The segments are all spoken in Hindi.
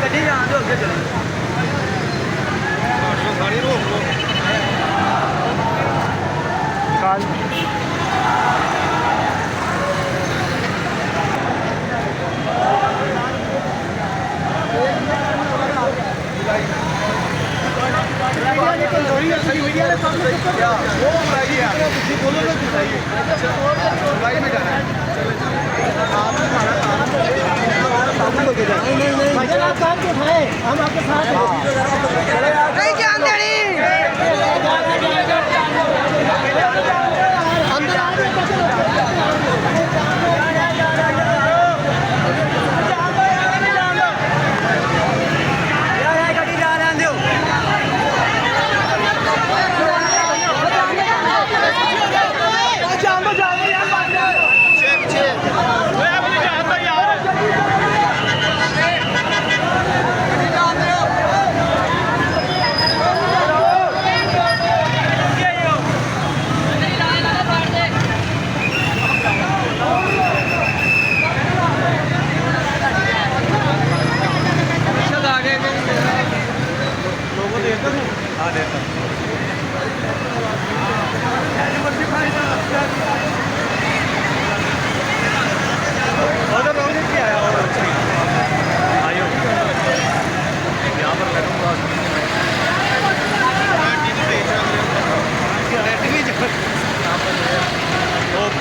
गड्डी जान दो अगे चलो हम आपके साथ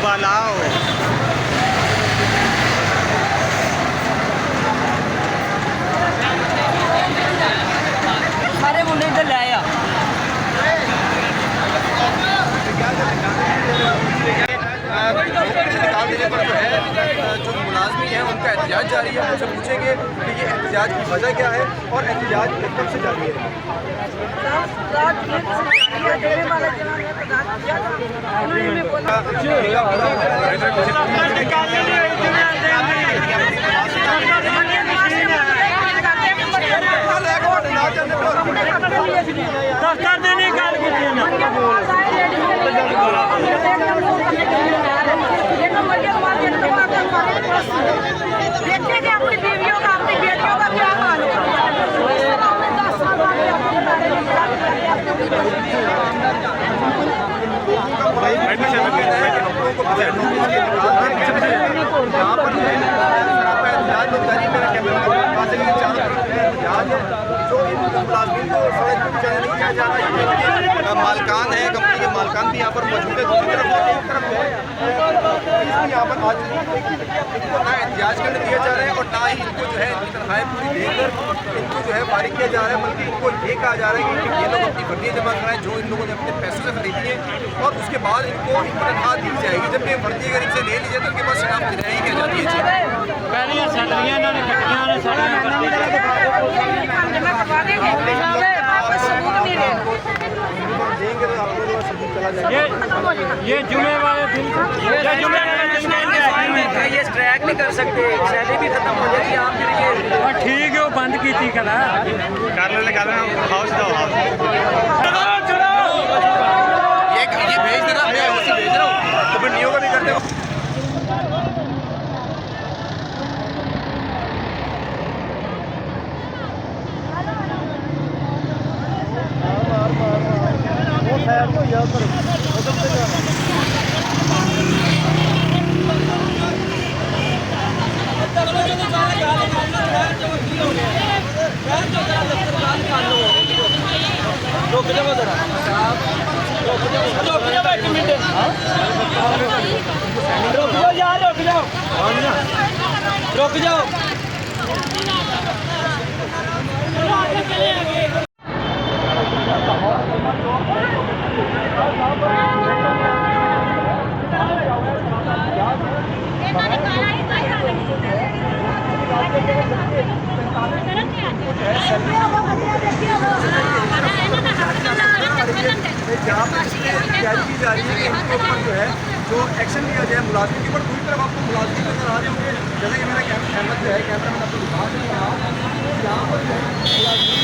बलाओ सारे मुंडे इधर ले आया निकाल देने पर जो है जो मुलाजमी है उनका एहतजाज जारी है। उनसे पूछेंगे कि ये एहतजाज की वजह क्या है और एहतजाज कब से जारी है। दफ्तर देने गल देखेंगे अपनी बीवियों का अपनी बेटियों का क्या हाल है। मालकान है, कंपनी के मालकान भी यहाँ पर मौजूद है। दूसरी तरफ एक तरफ है यहाँ पर आज इनको ना एहतजाज करने दिया जा रहा है और ना ही इनको जो है इनकी तनख्वाहें पूरी देकर इनको जो है फारिग किया जा रहा है, बल्कि इनको ये कहा जा रहा है कि ये लोग अपनी वर्दियाँ जमा कराएं जो इन लोगों ने अपने पैसों से खरीदी है और उसके बाद इनको तनख्वाह दी जाएगी। जब ये वर्दी अगर इनसे ले ली जाए तो उनके पास शराब दिलाई की जाती है। ये जुमे वाले दिन ये स्ट्राइक नहीं कर सकते, सैलरी भी खत्म हो जाएगी। आप फिर ये ठीक है वो बंद की थी कल हाउस ये भेज देना, मैं उसी भेज रहा हूँ तो फिर नियो का भी कर दे। रुक जाओ जरा, रुक जाओ एक मिनट, रुक जाओ यार, रुक जाओ, रुक जाओ। जहाँ पर तैयारी की जा रही है कि इनके ऊपर जो है जो एक्शन लिया जाए मुलाजिम के ऊपर। दूसरी तरफ आपको मुलाजिम नजर आ रहे होंगे, जैसे कि मेरा कैमरा जो है कैमरा मैंने आपको दिखा रहा हूँ, यहाँ पर जो है मुलाजिम